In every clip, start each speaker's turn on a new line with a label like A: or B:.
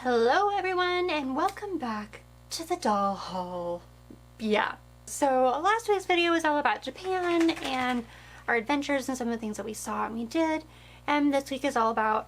A: Hello everyone and welcome back to the doll haul. Yeah, so last week's video was all about Japan and our adventures and some of the things that we saw and we did, and this week is all about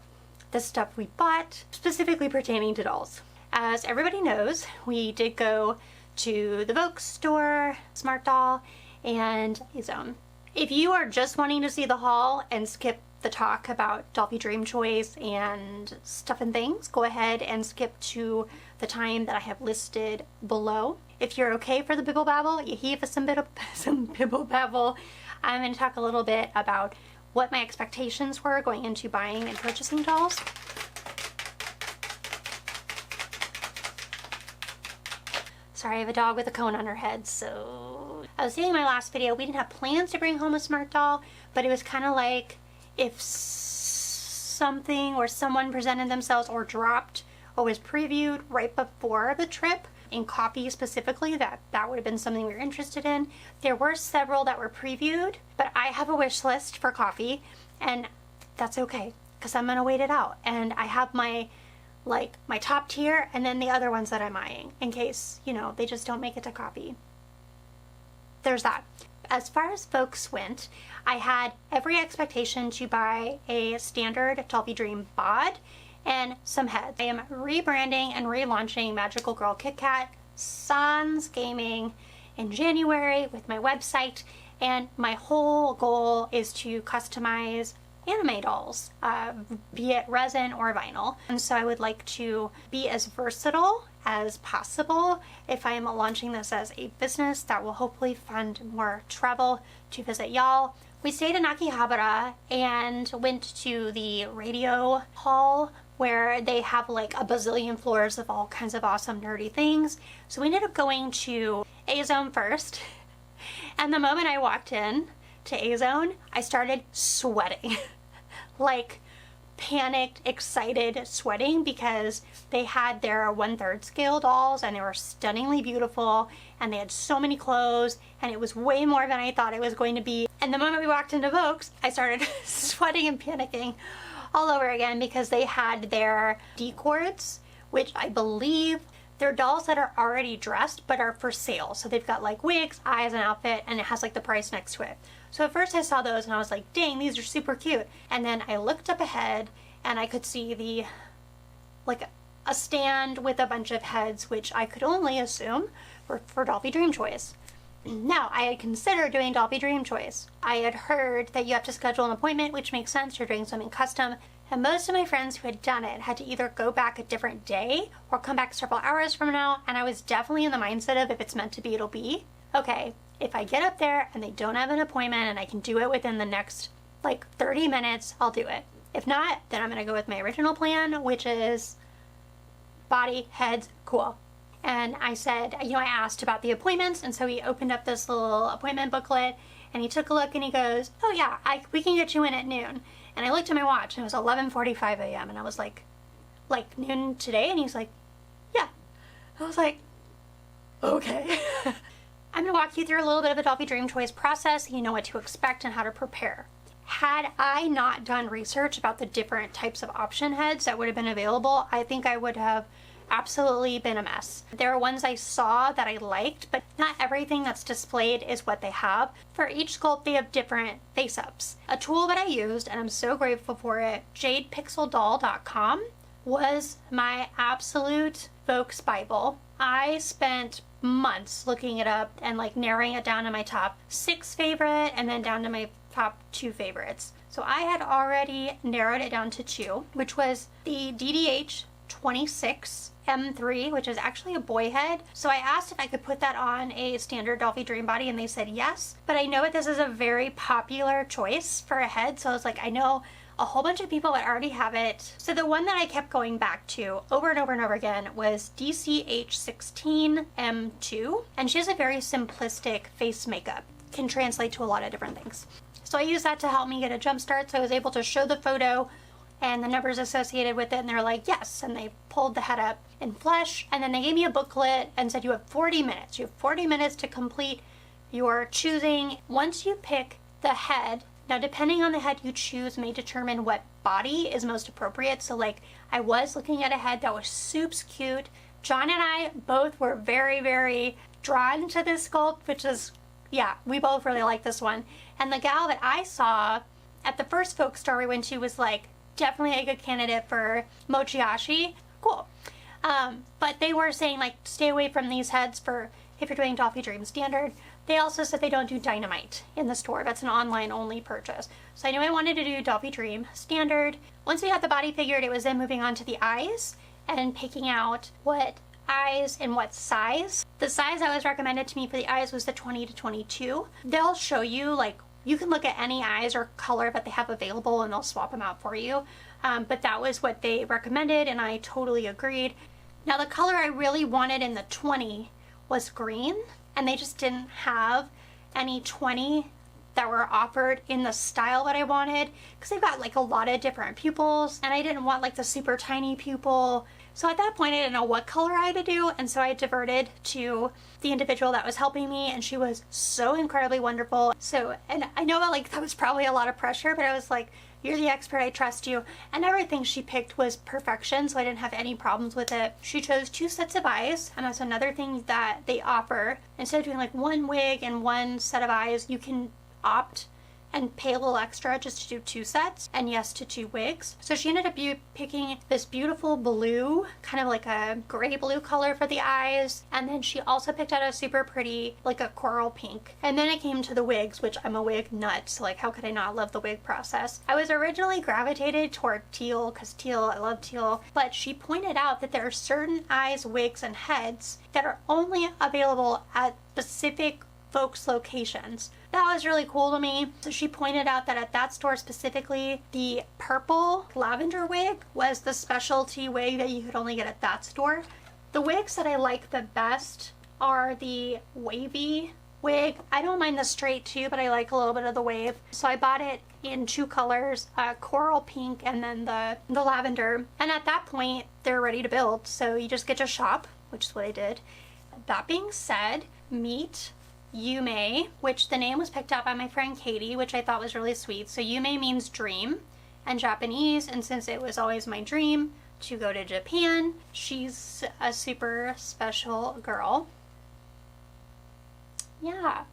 A: the stuff we bought specifically pertaining to dolls. As everybody knows, we did go to the Volks store, Smart Doll, and Zone. If you are just wanting to see the haul and skip the talk about Dollfie Dream Choice and stuff and things, go ahead and skip to the time that I have listed below. If you're okay for the bibble babble, you heave some bibble babble, I'm going to talk a little bit about what my expectations were going into buying and purchasing dolls. Sorry, I have a dog with a cone on her head, so I was saying in my last video, we didn't have plans to bring home a Smart Doll, but it was kind of like if something or someone presented themselves or dropped or was previewed right before the trip, in coffee specifically, that would have been something we were interested in. There were several that were previewed, but I have a wish list for coffee, and that's okay because I'm gonna wait it out. And I have my top tier and then the other ones that I'm eyeing in case, you know, they just don't make it to coffee. There's that. As far as Volks went, I had every expectation to buy a standard Dollfie Dream bod and some heads. I am rebranding and relaunching Magical Girl Kit Kat Sans Gaming in January with my website, and my whole goal is to customize anime dolls, be it resin or vinyl. And so I would like to be as versatile as possible if I am launching this as a business that will hopefully fund more travel to visit y'all. We stayed in Akihabara and went to the radio hall where they have like a bazillion floors of all kinds of awesome nerdy things. So we ended up going to A-Zone first, and the moment I walked in to A-Zone, I started sweating. Like panicked, excited sweating because they had their 1/3 scale dolls and they were stunningly beautiful and they had so many clothes and it was way more than I thought it was going to be. And the moment we walked into Volks, I started sweating and panicking all over again because they had their D-cords, which I believe they're dolls that are already dressed but are for sale. So they've got like wigs, eyes, and outfit, and it has like the price next to it. So at first I saw those and I was like, dang, these are super cute. And then I looked up ahead and I could see a stand with a bunch of heads, which I could only assume were for Dollfie Dream Choice. Now, I had considered doing Dollfie Dream Choice. I had heard that you have to schedule an appointment, which makes sense, you're doing something custom. And most of my friends who had done it had to either go back a different day or come back several hours from now. And I was definitely in the mindset of if it's meant to be, it'll be. Okay, if I get up there and they don't have an appointment and I can do it within the next like 30 minutes, I'll do it. If not, then I'm gonna go with my original plan, which is body, heads, cool. And I said, you know, I asked about the appointments, and so he opened up this little appointment booklet and he took a look and he goes, oh yeah, we can get you in at noon. And I looked at my watch and it was 11:45 a.m. and I was like noon today? And he's like, yeah. I was like, okay. I'm gonna walk you through a little bit of the Dollfie Dream Choice process so you know what to expect and how to prepare. Had I not done research about the different types of option heads that would have been available, I think I would have absolutely been a mess. There are ones I saw that I liked, but not everything that's displayed is what they have. For each sculpt, they have different face-ups. A tool that I used, and I'm so grateful for it, jadepixeldoll.com, was my absolute Volks Bible. I spent months looking it up and like narrowing it down to my top 6 favorite and then down to my top 2 favorites. So I had already narrowed it down to 2, which was the DDH 26 M3, which is actually a boy head. So I asked if I could put that on a standard Dollfie Dream body and they said yes, but I know that this is a very popular choice for a head, so I was like, I know a whole bunch of people that already have it. So the one that I kept going back to over and over and over again was DCH16 M2, and she has a very simplistic face makeup. Can translate to a lot of different things. So I used that to help me get a jump start, so I was able to show the photo and the numbers associated with it, and they're like, yes, and they pulled the head up in flesh, and then they gave me a booklet and said you have 40 minutes. You have 40 minutes to complete your choosing. Once you pick the head Now, depending on the head you choose may determine what body is most appropriate. So like, I was looking at a head that was super cute. John and I both were very, very drawn to this sculpt, which is, yeah, we both really like this one. And the gal that I saw at the first folk store we went to was like definitely a good candidate for Mochiashi. Cool. But they were saying like stay away from these heads for if you're doing Dollfie Dream Standard. They also said they don't do Dynamite in the store. That's an online only purchase. So I knew I wanted to do Dollfie Dream Standard. Once we got the body figured, it was then moving on to the eyes and picking out what eyes and what size. The size that was recommended to me for the eyes was the 20 to 22. They'll show you, like, you can look at any eyes or color that they have available and they'll swap them out for you. But that was what they recommended and I totally agreed. Now the color I really wanted in the 20 was green, and they just didn't have any 20 that were offered in the style that I wanted, because they've got like a lot of different pupils and I didn't want like the super tiny pupil. So at that point I didn't know what color I had to do, and so I diverted to the individual that was helping me, and she was so incredibly wonderful. So, and I know like that was probably a lot of pressure, but I was like, you're the expert, I trust you. And everything she picked was perfection, so I didn't have any problems with it. She chose 2 sets of eyes, and that's another thing that they offer. Instead of doing like 1 wig and 1 set of eyes, you can opt and pay a little extra just to do 2 sets, and yes to 2 wigs. So she ended up picking this beautiful blue, kind of like a gray blue color for the eyes, and then she also picked out a super pretty, like a coral pink. And then it came to the wigs, which I'm a wig nut, so like how could I not love the wig process? I was originally gravitated toward teal, because teal, I love teal, but she pointed out that there are certain eyes, wigs, and heads that are only available at specific Volks locations. That was really cool to me. So she pointed out that at that store specifically, the purple lavender wig was the specialty wig that you could only get at that store. The wigs that I like the best are the wavy wig. I don't mind the straight too, but I like a little bit of the wave. So I bought it in 2 colors, coral pink and then the lavender. And at that point, they're ready to build. So you just get to shop, which is what I did. That being said, meet Yume, which the name was picked out by my friend Katie, which I thought was really sweet. So Yume means dream in Japanese, and since it was always my dream to go to Japan, she's a super special girl. Yeah,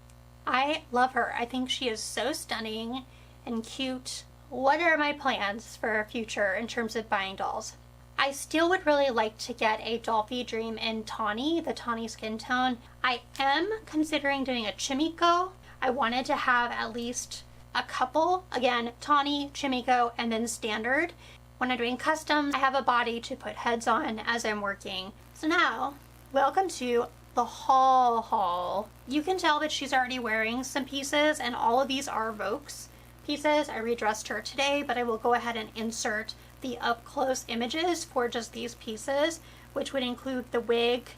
A: I love her. I think she is so stunning and cute. What are my plans for future in terms of buying dolls? I still would really like to get a Dollfie Dream in Tawny, the Tawny skin tone. I am considering doing a Chimiko. I wanted to have at least a couple. Again, Tawny, Chimiko, and then Standard. When I'm doing customs, I have a body to put heads on as I'm working. So now, welcome to the haul. You can tell that she's already wearing some pieces, and all of these are Volks pieces. I redressed her today, but I will go ahead and insert the up close images for just these pieces, which would include the wig,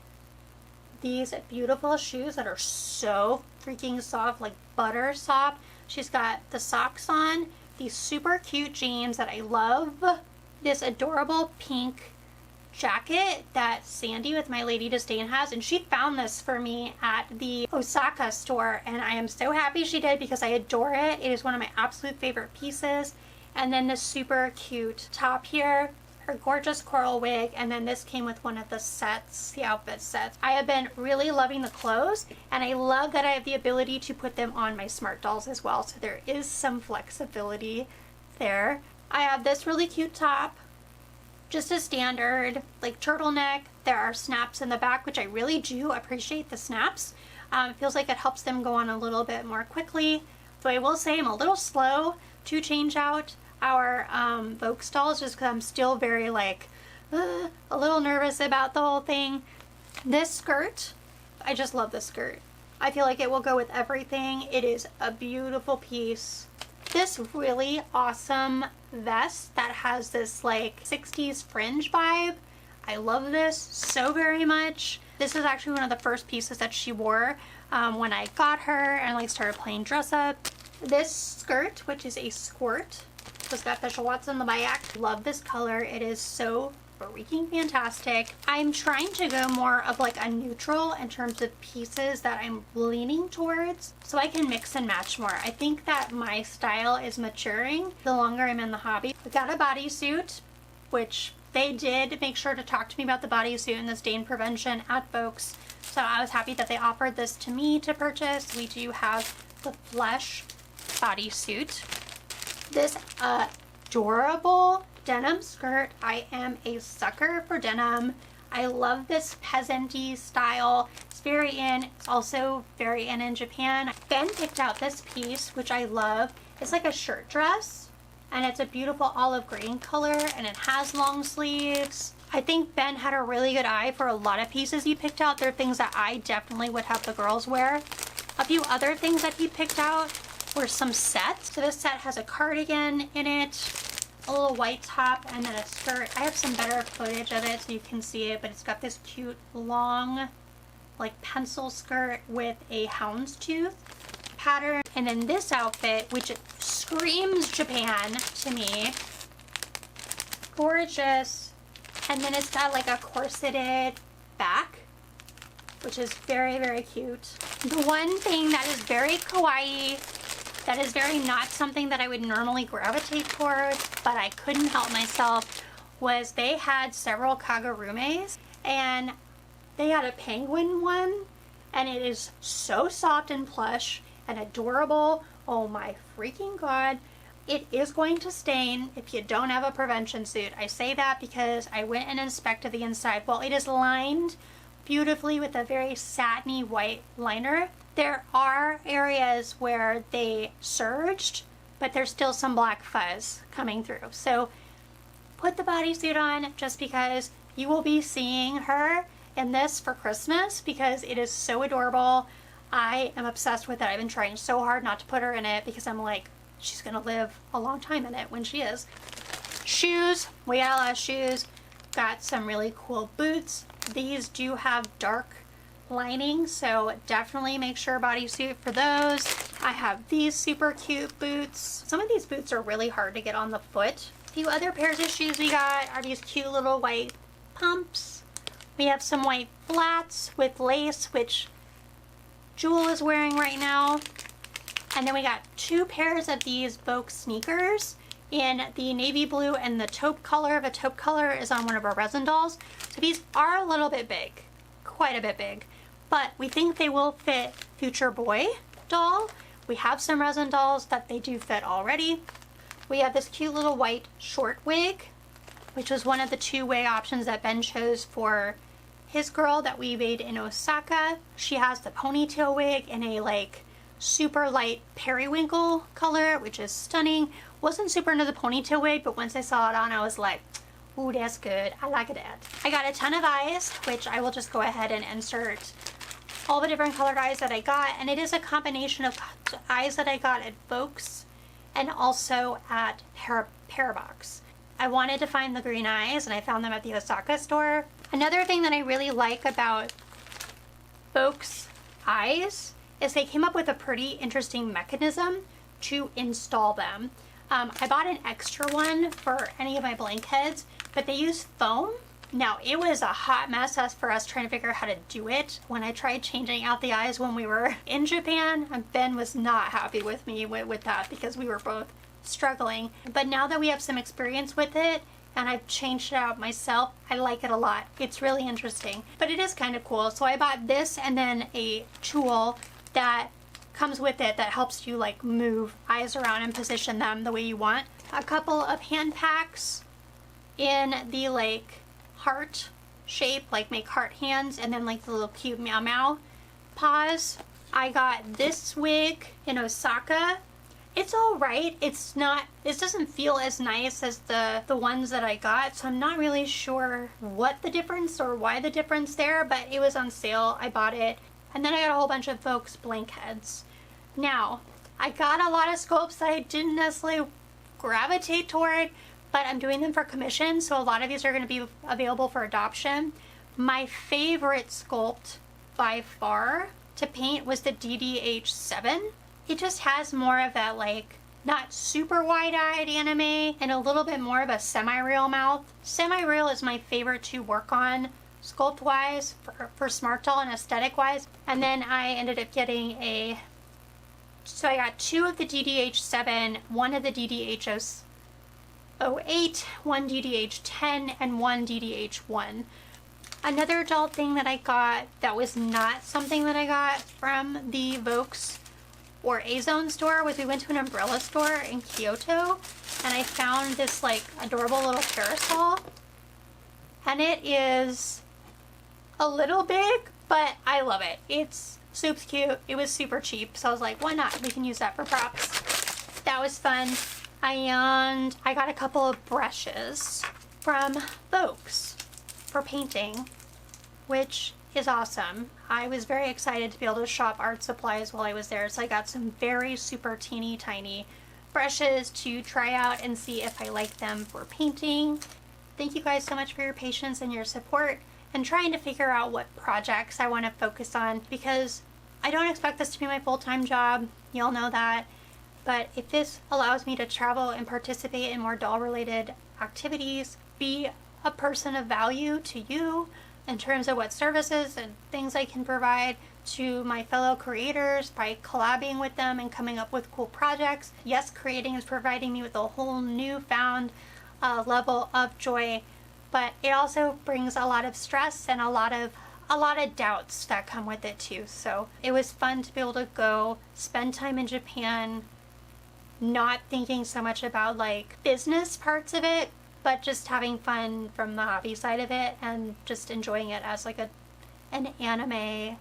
A: these beautiful shoes that are so freaking soft, like butter soft. She's got the socks on, these super cute jeans that I love, this adorable pink jacket that Sandy with My Lady Disdain has, and she found this for me at the Osaka store, and I am so happy she did because I adore it. It is one of my absolute favorite pieces. And then this super cute top here, her gorgeous coral wig, and then this came with one of the sets, the outfit sets. I have been really loving the clothes, and I love that I have the ability to put them on my smart dolls as well, so there is some flexibility there. I have this really cute top, just a standard like turtleneck. There are snaps in the back, which I really do appreciate the snaps. It feels like it helps them go on a little bit more quickly. So I will say I'm a little slow to change out our Volks dolls just because I'm still very like a little nervous about the whole thing. This skirt, I just love this skirt. I feel like it will go with everything. It is a beautiful piece. This really awesome vest that has this like 60s fringe vibe. I love this so very much. This is actually one of the first pieces that she wore when I got her and like started playing dress up. This skirt, which is a skirt, it's got Fisher Watson on the back. Love this color. It is so freaking fantastic. I'm trying to go more of like a neutral in terms of pieces that I'm leaning towards so I can mix and match more. I think that my style is maturing the longer I'm in the hobby. I got a bodysuit, which they did make sure to talk to me about the bodysuit and the stain prevention at Volks. So I was happy that they offered this to me to purchase. We do have the Flesh bodysuit. This adorable denim skirt. I am a sucker for denim. I love this peasant-y style. It's very in. It's also very in Japan. Ben picked out this piece, which I love. It's like a shirt dress, and it's a beautiful olive green color, and it has long sleeves. I think Ben had a really good eye for a lot of pieces he picked out. They're things that I definitely would have the girls wear. A few other things that he picked out were some sets. So this set has a cardigan in it, a little white top, and then a skirt. I have some better footage of it so you can see it, but it's got this cute long like pencil skirt with a houndstooth pattern. And then this outfit, which screams Japan to me. Gorgeous. And then it's got like a corseted back, which is very, very cute. The one thing that is very kawaii, that is very not something that I would normally gravitate towards, but I couldn't help myself, was they had several kagarumes, and they had a penguin one, and it is so soft and plush and adorable. Oh my freaking god. It is going to stain if you don't have a prevention suit. I say that because I went and inspected the inside. While it is lined beautifully with a very satiny white liner, there are areas where they surged, but there's still some black fuzz coming through. So put the bodysuit on just because you will be seeing her in this for Christmas because it is so adorable. I am obsessed with it. I've been trying so hard not to put her in it because I'm like, she's gonna live a long time in it when she is. Shoes, we got a lot of shoes. Got some really cool boots. These do have dark lining, so definitely make sure bodysuit for those. I have these super cute boots. Some of these boots are really hard to get on the foot. A few other pairs of shoes we got are these cute little white pumps. We have some white flats with lace, which Jewel is wearing right now. And then we got two pairs of these Volks sneakers in the navy blue and the taupe color. The taupe color is on one of our resin dolls. So these are a little bit big, quite a bit big, but we think they will fit future boy doll. We have some resin dolls that they do fit already. We have this cute little white short wig, which was one of the two wig options that Ben chose for his girl that we made in Osaka. She has the ponytail wig in a like super light periwinkle color, which is stunning. Wasn't super into the ponytail wig, but once I saw it on, I was like, ooh, that's good. I like it. I got a ton of eyes, which I will just go ahead and insert all the different colored eyes that I got. And it is a combination of eyes that I got at Volks and also at Parabox. I wanted to find the green eyes, and I found them at the Osaka store. Another thing that I really like about Volks eyes is they came up with a pretty interesting mechanism to install them. I bought an extra one for any of my blank heads, but they use foam. Now, it was a hot mess for us trying to figure out how to do it. When I tried changing out the eyes when we were in Japan, Ben was not happy with me with that because we were both struggling. But now that we have some experience with it, and I've changed it out myself, I like it a lot. It's really interesting, but it is kind of cool. So I bought this and then a tool that comes with it that helps you like move eyes around and position them the way you want. A couple of hand packs in the like heart shape, like make heart hands, and then like the little cute meow meow paws. I got this wig in Osaka. It's all right. It's not, it doesn't feel as nice as the ones that I got, so I'm not really sure what the difference or why the difference there, but it was on sale. I bought it. And then I got a whole bunch of Volks blank heads. Now, I got a lot of sculpts that I didn't necessarily gravitate toward, but I'm doing them for commission, so a lot of these are going to be available for adoption. My favorite sculpt by far to paint was the DDH7. It just has more of that like not super wide-eyed anime and a little bit more of a semi-real mouth. Semi-real is my favorite to work on sculpt-wise for Smart Doll and aesthetic-wise. And then I ended up getting so I got 2 of the DDH7, 1 of the DDH08, 1 DDH10, and 1 DDH1. Another adult thing that I got that was not something that I got from the Volks or A-Zone store was we went to an umbrella store in Kyoto and I found this like adorable little parasol. And it is a little big, but I love it. It's super cute. It was super cheap, so I was like, why not? We can use that for props. That was fun. And I got a couple of brushes from Volks for painting, which is awesome. I was very excited to be able to shop art supplies while I was there, so I got some very super teeny tiny brushes to try out and see if I like them for painting. Thank you guys so much for your patience and your support and trying to figure out what projects I want to focus on, because I don't expect this to be my full-time job. Y'all know that. But if this allows me to travel and participate in more doll-related activities, be a person of value to you in terms of what services and things I can provide to my fellow creators by collabing with them and coming up with cool projects. Yes, creating is providing me with a whole newfound level of joy, but it also brings a lot of stress and a lot of doubts that come with it too. So it was fun to be able to go spend time in Japan, not thinking so much about like business parts of it, but just having fun from the hobby side of it and just enjoying it as like an anime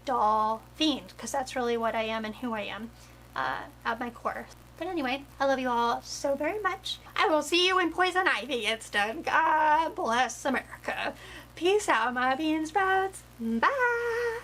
A: doll fiend, because that's really what I am and who I am at my core. But anyway, I love you all so very much. I will see you when Poison Ivy gets done. God bless America. Peace out, my bean sprouts. Bye.